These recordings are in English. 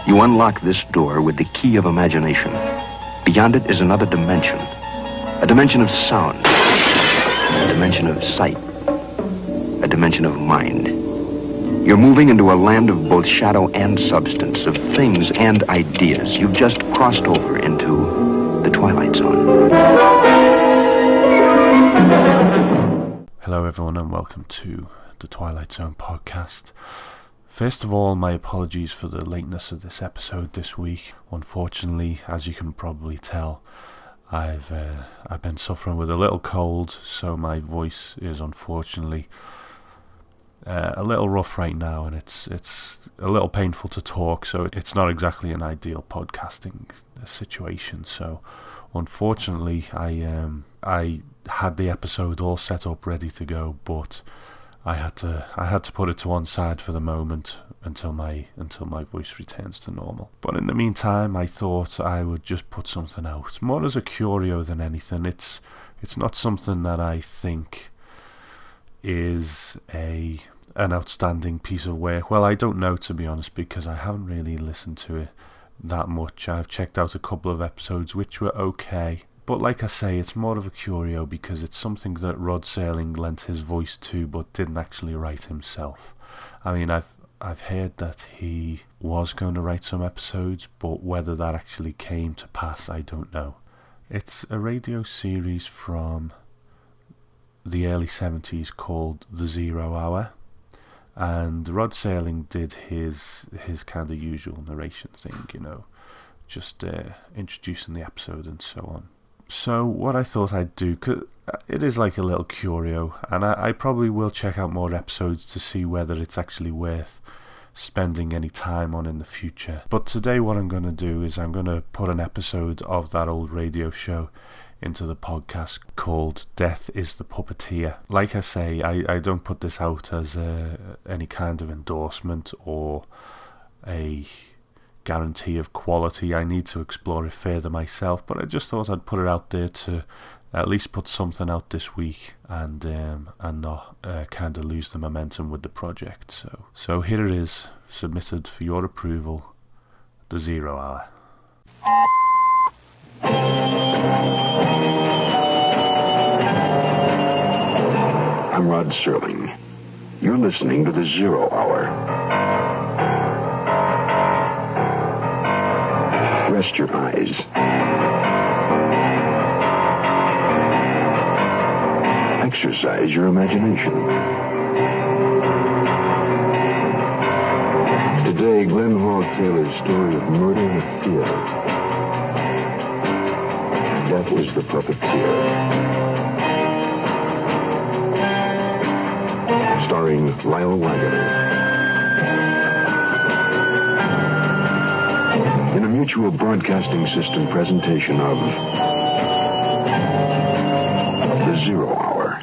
You unlock this door with the key of imagination. Beyond it is another dimension. A dimension of sound. A dimension of sight. A dimension of mind. You're moving into a land of both shadow and substance, of things and ideas. You've just crossed over into the Twilight Zone. Hello everyone and welcome to the Twilight Zone podcast. First of all, my apologies for the lateness of this episode this week. Unfortunately, as you can probably tell, I've been suffering with a little cold, so my voice is unfortunately a little rough right now, and it's a little painful to talk, so it's not exactly an ideal podcasting situation. So unfortunately, I had the episode all set up ready to go, but I had to put it to one side for the moment until my voice returns to normal. But in the meantime, I thought I would just put something out, more as a curio than anything. It's not something that I think is an outstanding piece of work. Well, I don't know, to be honest, because I haven't really listened to it that much. I've checked out a couple of episodes which were okay, but like I say, it's more of a curio because it's something that Rod Serling lent his voice to but didn't actually write himself. I mean, I've heard that he was going to write some episodes, but whether that actually came to pass, I don't know. It's a radio series from the early 70s called The 0 Hour, and Rod Serling did his kind of usual narration thing, just introducing the episode and so on. So what I thought I'd do, 'cause it is like a little curio, and I probably will check out more episodes to see whether it's actually worth spending any time on in the future. But today what I'm going to do is I'm going to put an episode of that old radio show into the podcast called Death is the Puppeteer. Like I say, I don't put this out as any kind of endorsement or a guarantee of quality. I need to explore it further myself, but I just thought I'd put it out there to at least put something out this week and not kind of lose the momentum with the project. So here it is, submitted for your approval, The 0 Hour. I'm Rod Serling. You're listening to The 0 Hour. Rest your eyes. Exercise your imagination. Today, Glenn Hall Taylor's story of murder and fear. Death is the Puppeteer. Starring Lyle Waggoner. In a Mutual Broadcasting System presentation of The 0 Hour.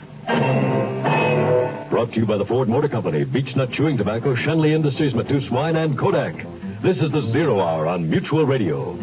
Brought to you by the Ford Motor Company, Beechnut Chewing Tobacco, Shenley Industries, Matthew Swine, and Kodak. This is The 0 Hour on Mutual Radio.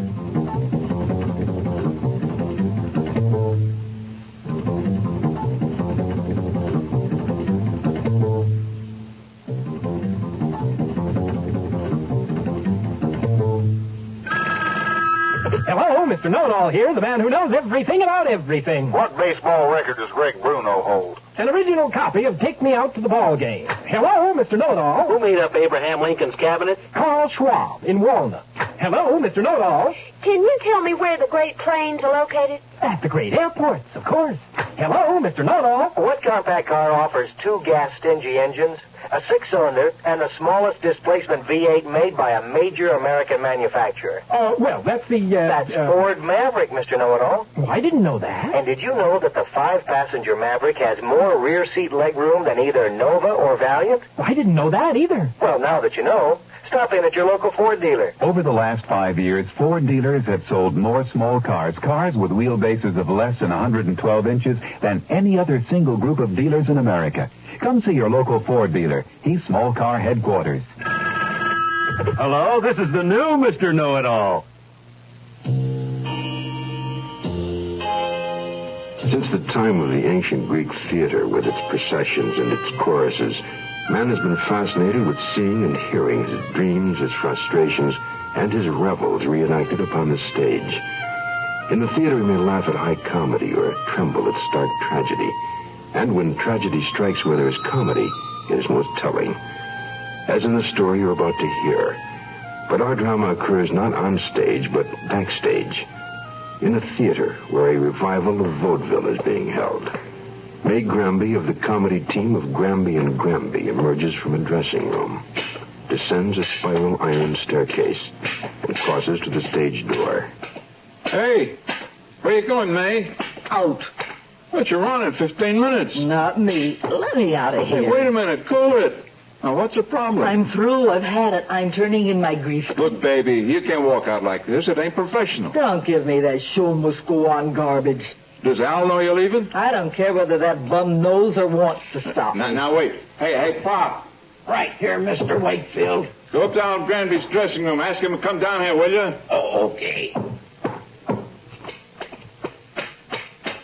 Hello, Mr. Know-It-All here, the man who knows everything about everything. What baseball record does Greg Bruno hold? An original copy of Take Me Out to the Ball Game. Hello, Mr. Know-It-All. Who made up Abraham Lincoln's cabinet? Carl Schwab in Walnut. Hello, Mr. Know-It-All. Can you tell me where the Great Plains are located? At the great airports, of course. Hello, Mr. Know-It-All. What compact car offers two gas-stingy engines, a six-cylinder, and the smallest displacement V8 made by a major American manufacturer? Well, that's the, That's Ford Maverick, Mr. Know-It-All. Oh, I didn't know that. And did you know that the five-passenger Maverick has more rear seat legroom than either Nova or Valiant? I didn't know that either. Well, now that you know, stop in at your local Ford dealer. Over the last 5 years, Ford dealers have sold more small cars with wheelbases of less than 112 inches, than any other single group of dealers in America. Come see your local Ford dealer. He's small car headquarters. Hello, this is the new Mr. Know-It-All. Since the time of the ancient Greek theater with its processions and its choruses, man has been fascinated with seeing and hearing his dreams, his frustrations, and his revels reenacted upon the stage. In the theater, we may laugh at high comedy or tremble at stark tragedy. And when tragedy strikes where there is comedy, it is most telling. As in the story you're about to hear. But our drama occurs not on stage, but backstage. In a theater where a revival of vaudeville is being held. May Granby of the comedy team of Granby and Granby emerges from a dressing room, descends a spiral iron staircase, and crosses to the stage door. Hey, where you going, May? Out. But you're on in 15 minutes. Not me. Let me out of here. Hey, wait a minute. Cool it. Now, what's the problem? I'm through. I've had it. I'm turning in my grief. Look, baby, you can't walk out like this. It ain't professional. Don't give me that show must go on garbage. Does Al know you're leaving? I don't care whether that bum knows or wants to stop me. Now, wait. Hey, Pop. Right here, Mr. Wakefield. Go up down Granby's dressing room. Ask him to come down here, will you? Oh, okay.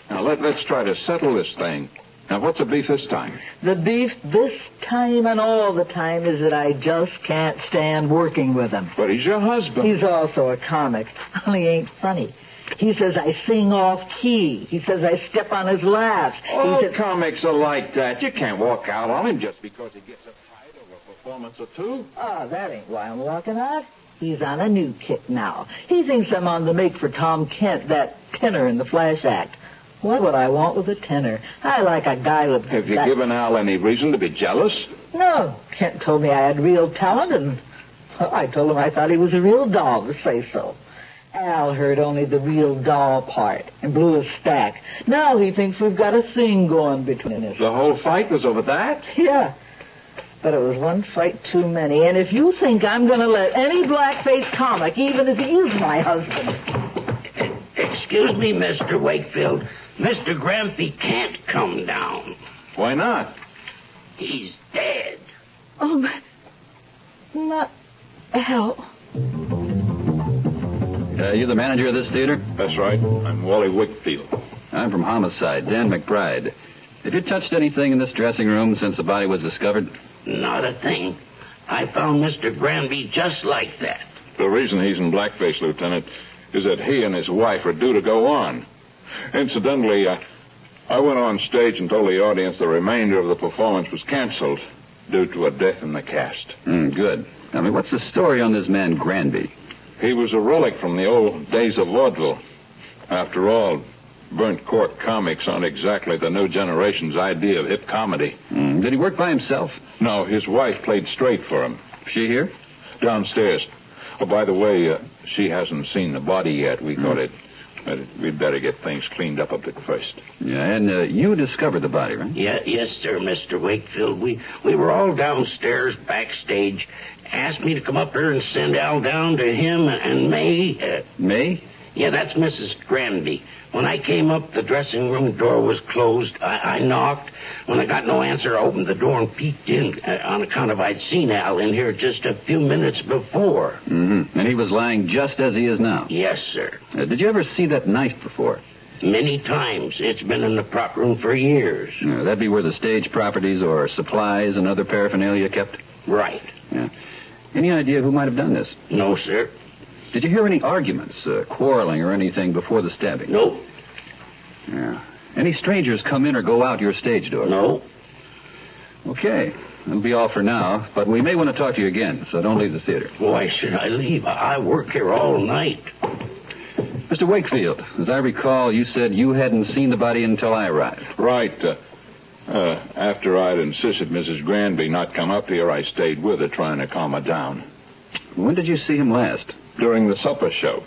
Now, let's try to settle this thing. Now, what's the beef this time? The beef this time and all the time is that I just can't stand working with him. But he's your husband. He's also a comic, only ain't funny. He says I sing off key. He says I step on his laughs. All He says, comics are like that. You can't walk out on him just because he gets uptight over a performance or two. oh, that ain't why I'm walking out. He's on a new kick now. He thinks I'm on the make for Tom Kent, that tenor in the Flash Act. What would I want with a tenor? I like a guy with... Have you given Al any reason to be jealous? No. Kent told me I had real talent, and I told him I thought he was a real doll to say so. Al heard only the real doll part and blew a stack. Now he thinks we've got a thing going between us. The whole fight was over that? Yeah. But it was one fight too many. And if you think I'm going to let any blackface comic, even if he is my husband... Excuse me, Mr. Wakefield. Mr. Granby can't come down. Why not? He's dead. Oh, not Al. You the manager of this theater? That's right. I'm Wally Wakefield. I'm from Homicide, Dan McBride. Have you touched anything in this dressing room since the body was discovered? Not a thing. I found Mr. Granby just like that. The reason he's in blackface, Lieutenant, is that he and his wife are due to go on. Incidentally, I went on stage and told the audience the remainder of the performance was canceled due to a death in the cast. Good. Tell me, what's the story on this man Granby? He was a relic from the old days of vaudeville. After all, burnt cork comics aren't exactly the new generation's idea of hip comedy. Did he work by himself? No, his wife played straight for him. She here? Downstairs. Oh, by the way, she hasn't seen the body yet. We thought we'd better get things cleaned up a bit first. Yeah, and you discovered the body, right? Yes, sir, Mr. Wakefield. We were all downstairs, backstage. Asked me to come up here and send Al down to him and May. May? Yeah, that's Mrs. Granby. When I came up, the dressing room door was closed. I knocked. When I got no answer, I opened the door and peeked in on account of I'd seen Al in here just a few minutes before. Mm-hmm. And he was lying just as he is now? Yes, sir. Did you ever see that knife before? Many times. It's been in the prop room for years. That'd be where the stage properties or supplies and other paraphernalia kept? Right. Yeah. Any idea who might have done this? No, sir. Did you hear any arguments, quarreling or anything before the stabbing? No. Yeah. Any strangers come in or go out your stage door? No. Okay. That'll be all for now, but we may want to talk to you again, so don't leave the theater. Why should I leave? I work here all night. Mr. Wakefield, as I recall, you said you hadn't seen the body until I arrived. Right. After I'd insisted Mrs. Granby not come up here, I stayed with her, trying to calm her down. When did you see him last? During the supper show.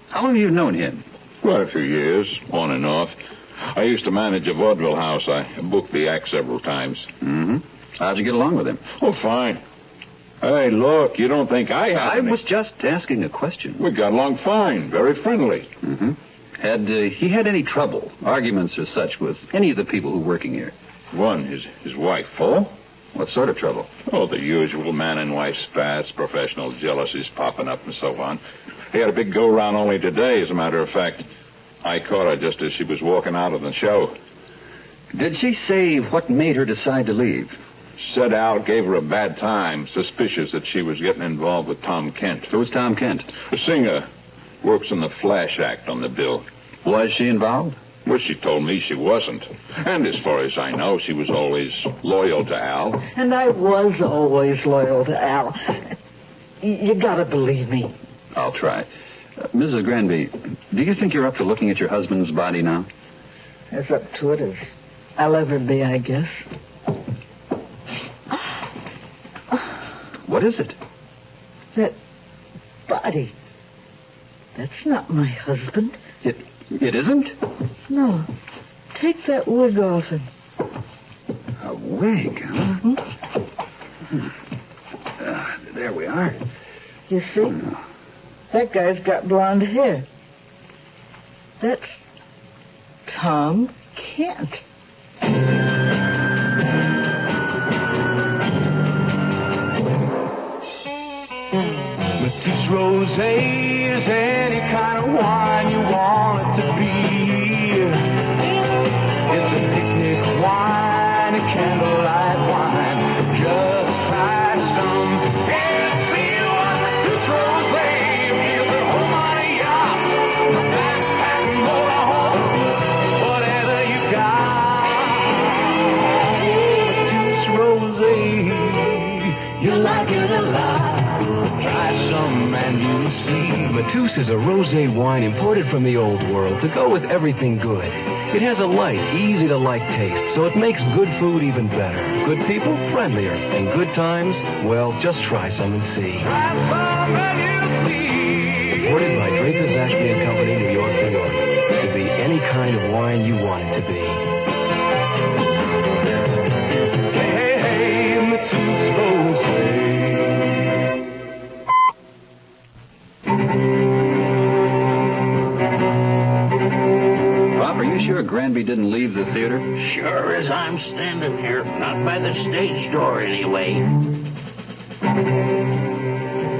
How long have you known him? Quite a few years, on and off. I used to manage a vaudeville house. I booked the act several times. Mm-hmm. How'd you get along with him? Oh, fine. Hey, look, you don't think I was just asking a question. We got along fine, very friendly. Mm-hmm. Had he had any trouble, arguments or such, with any of the people who are working here? One, his wife. Oh? What sort of trouble? Oh, the usual man and wife spats, professional jealousies popping up and so on. He had a big go-round only today, as a matter of fact. I caught her just as she was walking out of the show. Did she say what made her decide to leave? said Al gave her a bad time, suspicious that she was getting involved with Tom Kent. Who's Tom Kent? The singer. Works in the Flash Act on the bill. Was she involved? Well, she told me she wasn't. And as far as I know, she was always loyal to Al. And I was always loyal to Al. You gotta believe me. I'll try. Mrs. Granby, do you think you're up to looking at your husband's body now? As up to it as I'll ever be, I guess. What is it? That body. That's not my husband. It isn't? No. Take that wig off him. A wig, huh? Mm-hmm. There we are. You see? That guy's got blonde hair. That's Tom Kent. Matisse Rosé is any kind of wine you want it to be. It's a picnic wine, a candlelight wine. Just try some and see what Matisse Rosé is. At home on a yacht, a backpack motorhome, whatever you got. Matisse Rosé, you like it a lot. Try some and you'll see. Matisse is a rosé wine imported from the old world to go with everything good. It has a light, easy-to-like taste, so it makes good food even better. Good people, friendlier. And good times, well, just try some and see. Try some and you'll see. Imported by Dreyfus Ashby and Company, New York, New York. To be any kind of wine you want it to be. Hey, Matisse Rosé. Bob, are you sure Granby didn't leave the theater? Sure as I'm standing here. Not by the stage door, anyway.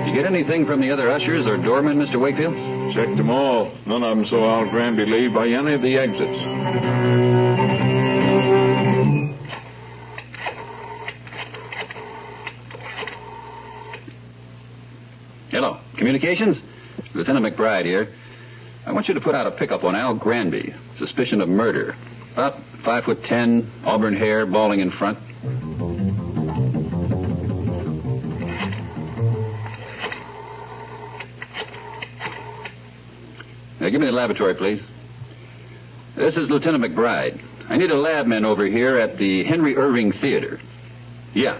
You get anything from the other ushers or doormen, Mr. Wakefield? Checked them all. None of them saw Al Granby leave by any of the exits. Hello. Communications? Lieutenant McBride here. I want you to put out a pickup on Al Granby. Suspicion of murder. About 5'10", auburn hair, balding in front. Now, give me the lavatory, please. This is Lieutenant McBride. I need a labman over here at the Henry Irving Theater. Yeah.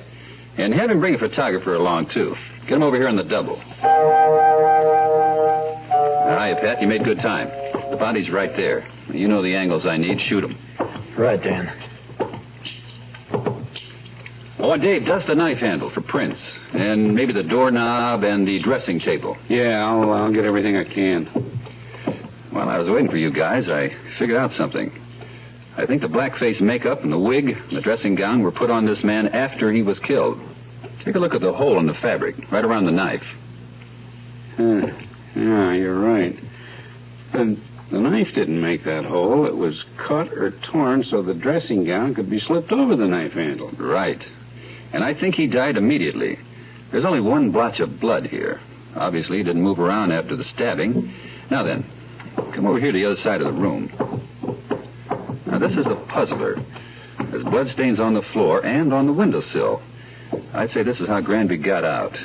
And have him bring a photographer along, too. Get him over here on the double. Hiya, Pat. You made good time. The body's right there. You know the angles I need. Shoot him. Right, Dan. Oh, and Dave, dust the knife handle for prints. And maybe the doorknob and the dressing table. Yeah, I'll get everything I can. While I was waiting for you guys, I figured out something. I think the blackface makeup and the wig and the dressing gown were put on this man after he was killed. Take a look at the hole in the fabric, right around the knife. Yeah, you're right. And the knife didn't make that hole. It was cut or torn so the dressing gown could be slipped over the knife handle. Right. And I think he died immediately. There's only one blotch of blood here. Obviously, he didn't move around after the stabbing. Now then, come over here to the other side of the room. Now, this is a puzzler. There's bloodstains on the floor and on the windowsill. I'd say this is how Granby got out.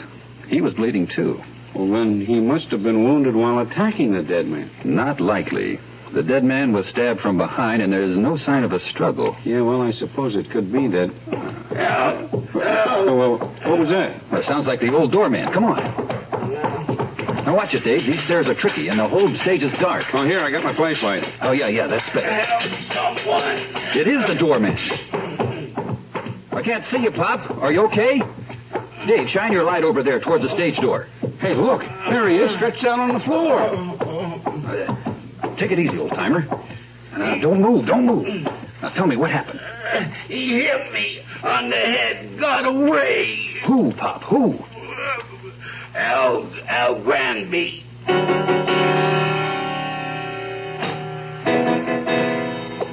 He was bleeding, too. Well, then he must have been wounded while attacking the dead man. Not likely. The dead man was stabbed from behind, and there's no sign of a struggle. Yeah, well, I suppose it could be that... Well, what was that? Well, it sounds like the old doorman. Come on. Now, watch it, Dave. These stairs are tricky, and the whole stage is dark. Oh, here, I got my flashlight. Oh, yeah, that's better. Help someone. It is the doorman. I can't see you, Pop. Are you okay? Dave, shine your light over there towards the stage door. Hey, look. There he is, stretched out on the floor. Take it easy, old-timer. Don't move. Now, tell me what happened. He hit me on the head. Got away. Who, Pop? Who? Al Granby.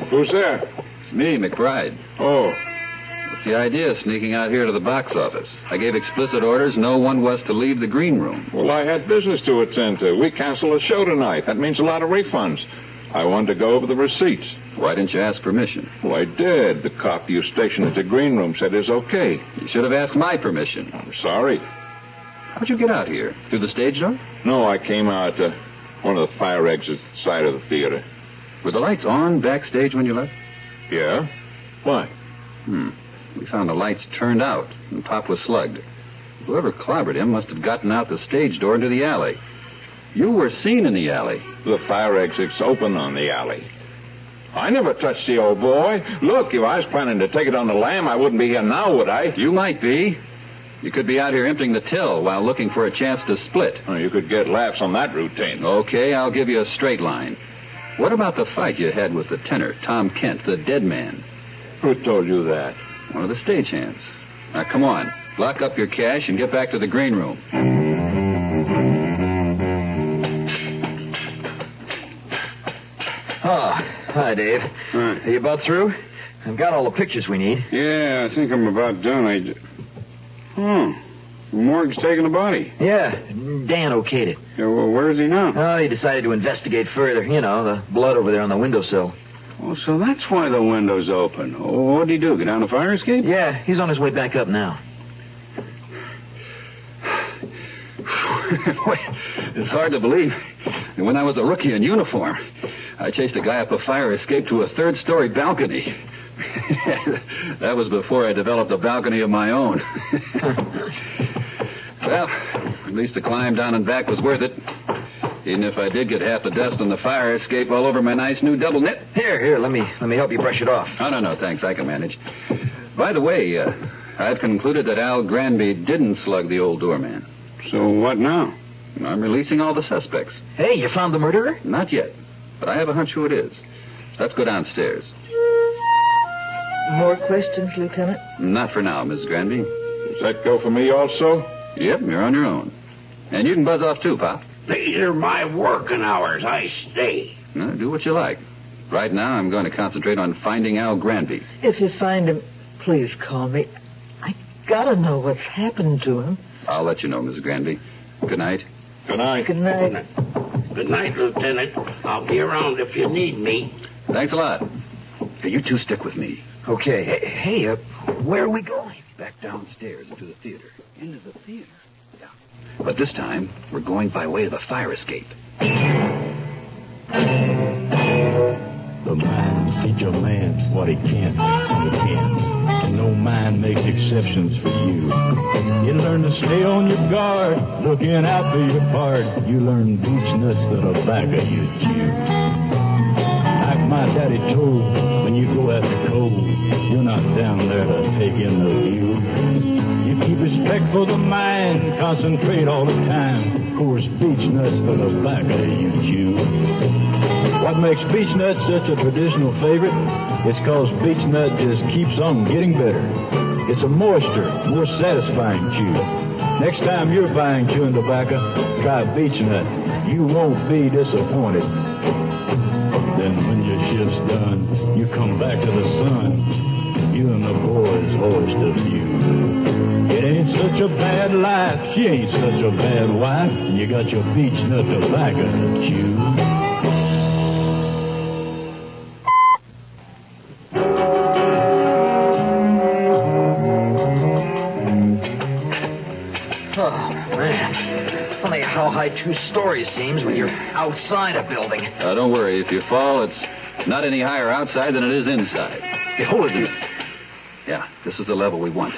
Who's there? It's me, McBride. Oh. the idea of sneaking out here to the box office? I gave explicit orders no one was to leave the green room. Well, I had business to attend to. We canceled a show tonight. That means a lot of refunds. I wanted to go over the receipts. Why didn't you ask permission? Well, I did. The cop you stationed at the green room said it's okay. You should have asked my permission. I'm sorry. How'd you get out here? Through the stage door? No, I came out one of the fire exits side of the theater. Were the lights on backstage when you left? Yeah? Why? We found the lights turned out, and Pop was slugged. Whoever clobbered him must have gotten out the stage door into the alley. You were seen in the alley. The fire exit's open on the alley. I never touched the old boy. Look, if I was planning to take it on the lam, I wouldn't be here now, would I? You might be. You could be out here emptying the till while looking for a chance to split. Oh, you could get laughs on that routine. Okay, I'll give you a straight line. What about the fight you had with the tenor, Tom Kent, the dead man? Who told you that? One of the stagehands. Now, come on. Lock up your cash and get back to the green room. Oh, hi, Dave. Hi. Are you about through? I've got all the pictures we need. Yeah, I think I'm about done. The morgue's taking the body. Yeah, Dan okayed it. Yeah, well, where is he now? Oh, he decided to investigate further. You know, the blood over there on the windowsill. Oh, so that's why the window's open. Oh, what'd he do, get down the fire escape? Yeah, he's on his way back up now. It's hard to believe. When I was a rookie in uniform, I chased a guy up a fire escape to a third-story balcony. That was before I developed a balcony of my own. Well, at least the climb down and back was worth it. Even if I did get half the dust on the fire escape all over my nice new double knit. Here, let me help you brush it off. Oh, no, thanks. I can manage. By the way, I've concluded that Al Granby didn't slug the old doorman. So what now? I'm releasing all the suspects. Hey, you found the murderer? Not yet, but I have a hunch who it is. Let's go downstairs. More questions, Lieutenant? Not for now, Mrs. Granby. Does that go for me also? Yep, you're on your own. And you can buzz off too, Pop. These are my working hours. I stay. No, do what you like. Right now, I'm going to concentrate on finding Al Granby. If you find him, please call me. I gotta know what's happened to him. I'll let you know, Mrs. Granby. Good night. Good night. Good night. Good night, Lieutenant. I'll be around if you need me. Thanks a lot. Hey, you two stick with me. Okay. Hey, where are we going? Back downstairs into the theater. Into the theater? Yeah. But this time, we're going by way of the fire escape. The mind teach a man what he can't when he can. And no mind makes exceptions for you. You learn to stay on your guard, looking out for your part. You learn beech nuts that are back of you chew. Like my daddy told, when you go after coal, you're not down there to take in the view. You keep respect for the mind, concentrate all the time. Of course, beech nuts that are back of you chew. What makes beech nuts such a traditional favorite? It's cause beech nut just keeps on getting better. It's a moister, more satisfying chew. Next time you're buying chewing tobacco, try beech nut. You won't be disappointed. Then when your shift's done, you come back to the sun. You and the boys hoist a view. It ain't such a bad life. She ain't such a bad wife. You got your beech nut tobacco to chew. How high 2 stories seems when you're outside a building. Don't worry. If you fall, it's not any higher outside than it is inside. Hey, hold it a minute. Yeah, this is the level we want.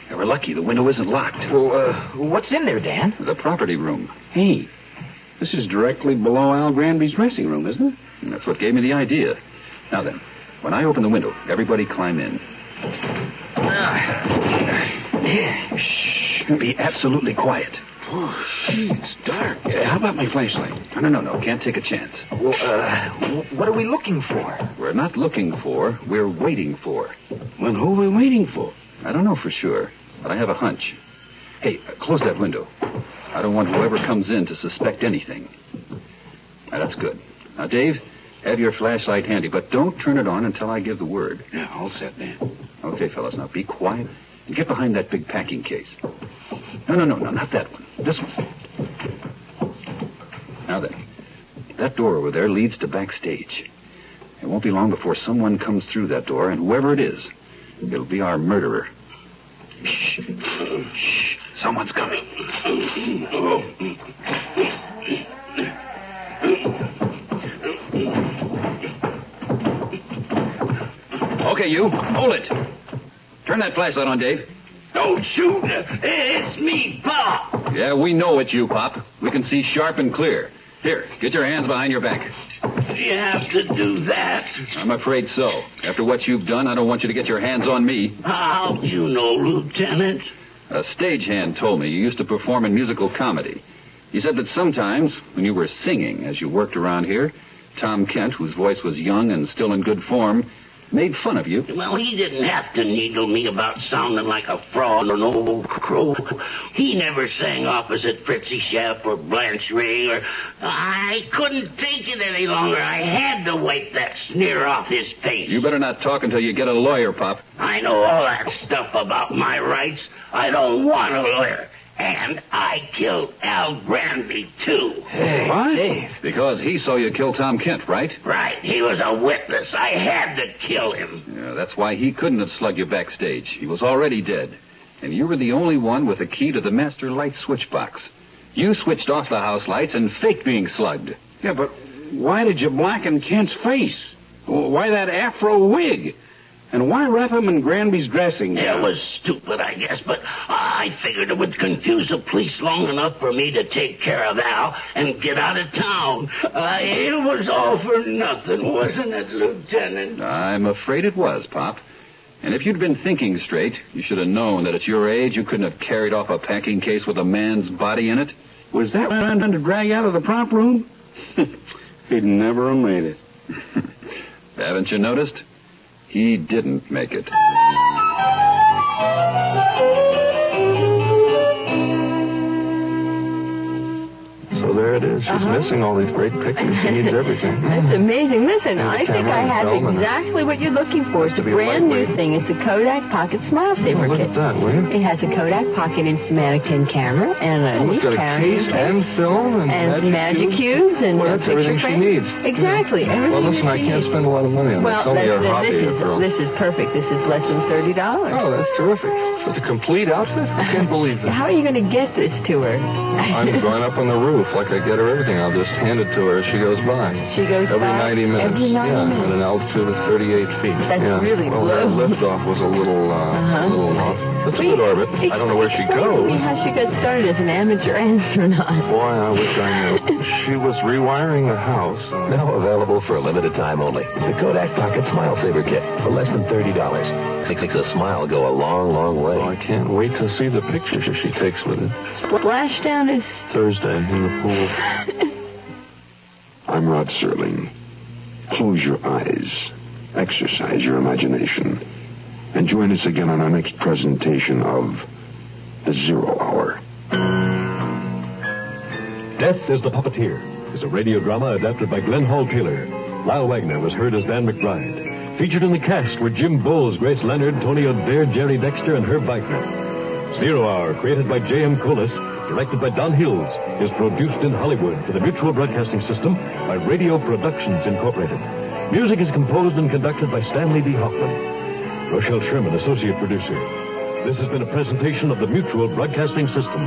We're lucky. The window isn't locked. Well, what's in there, Dan? The property room. Hey, this is directly below Al Granby's dressing room, isn't it? And that's what gave me the idea. Now then, when I open the window, everybody climb in. Shh. Be absolutely quiet. Oh, gee, it's dark. How about my flashlight? No. Can't take a chance. Well, what are we looking for? We're not looking for. We're waiting for. Well, who are we waiting for? I don't know for sure, but I have a hunch. Hey, close that window. I don't want whoever comes in to suspect anything. Now, that's good. Now, Dave, have your flashlight handy, but don't turn it on until I give the word. Yeah, all set, Dan. Okay, fellas, now be quiet and get behind that big packing case. No, not that one. This one. Now then, that door over there leads to backstage. It won't be long before someone comes through that door, and whoever it is, it'll be our murderer. Shh. Shh. Someone's coming. Okay, you. Hold it. Turn that flashlight on, Dave. Don't shoot. It's me, Pop. Yeah, we know it's you, Pop. We can see sharp and clear. Here, get your hands behind your back. You have to do that. I'm afraid so. After what you've done, I don't want you to get your hands on me. How do you know, Lieutenant? A stagehand told me you used to perform in musical comedy. He said that sometimes, when you were singing as you worked around here, Tom Kent, whose voice was young and still in good form, made fun of you. Well, he didn't have to needle me about sounding like a fraud or an old crow. He never sang opposite Fritzy Sheff or Blanche Ray, or I couldn't take it any longer. I had to wipe that sneer off his face. You better not talk until you get a lawyer, Pop. I know all that stuff about my rights. I don't want a lawyer. And I killed Al Granby, too. Hey, what? Dave. Because he saw you kill Tom Kent, right? Right. He was a witness. I had to kill him. Yeah, that's why he couldn't have slugged you backstage. He was already dead. And you were the only one with a key to the master light switch box. You switched off the house lights and faked being slugged. Yeah, but why did you blacken Kent's face? Why that afro wig? And why wrap him in Granby's dressing gown? It was stupid, I guess, but I figured it would confuse the police long enough for me to take care of Al and get out of town. It was all for nothing, wasn't it, Lieutenant? I'm afraid it was, Pop. And if you'd been thinking straight, you should have known that at your age you couldn't have carried off a packing case with a man's body in it. Was that man to drag out of the prop room? He'd never have made it. Haven't you noticed? He didn't make it. So there it is. She's missing all these great pictures. She needs everything. That's amazing. Listen, And the I think camera I and have film and exactly what you're looking for. It's a to be brand new lightweight. thing. It's a Kodak Pocket Smile Saver Look Kit. at that, will you? It has a Kodak Pocket Instamatic 10 camera and a Oh, it's got a carrying case and film and magic cubes and well, a that's picture everything she frame. needs. Exactly. Everything Well, listen, that I she can't needs. spend a lot of money on Well, this. It's only a hobby after all. this is perfect. This is less than $30. Oh, that's terrific. With a complete outfit? I can't believe it. How are you going to get this to her? I'm going up on the roof like I get her everything. I'll just hand it to her as she goes by. She goes every by 90 minutes. every 90 yeah, minutes. at an altitude of 38 feet. That's yeah. really well, low. that liftoff was a little off. That's a good orbit. I don't know where she Explain to goes. me how she got started as an amateur astronaut. Boy, I wish I knew. She was rewiring the house. Now available for a limited time only. The Kodak Pocket Smile Saver Kit for less than $30. Makes a smile go a long, long way. Well, I can't wait to see the pictures she takes with it. Splashdown is... Thursday in the pool. I'm Rod Serling. Close your eyes. Exercise your imagination. And join us again on our next presentation of The 0 Hour. Death is the Puppeteer is a radio drama adapted by Glenn Hall Taylor. Lyle Wagner was heard as Dan McBride. Featured in the cast were Jim Bowles, Grace Leonard, Tony O'Dare, Jerry Dexter, and Herb Beichner. 0 Hour, created by J.M. Colas, directed by Don Hills, is produced in Hollywood for the Mutual Broadcasting System by Radio Productions Incorporated. Music is composed and conducted by Stanley D. Hoffman. Rochelle Sherman, associate producer. This has been a presentation of the Mutual Broadcasting System.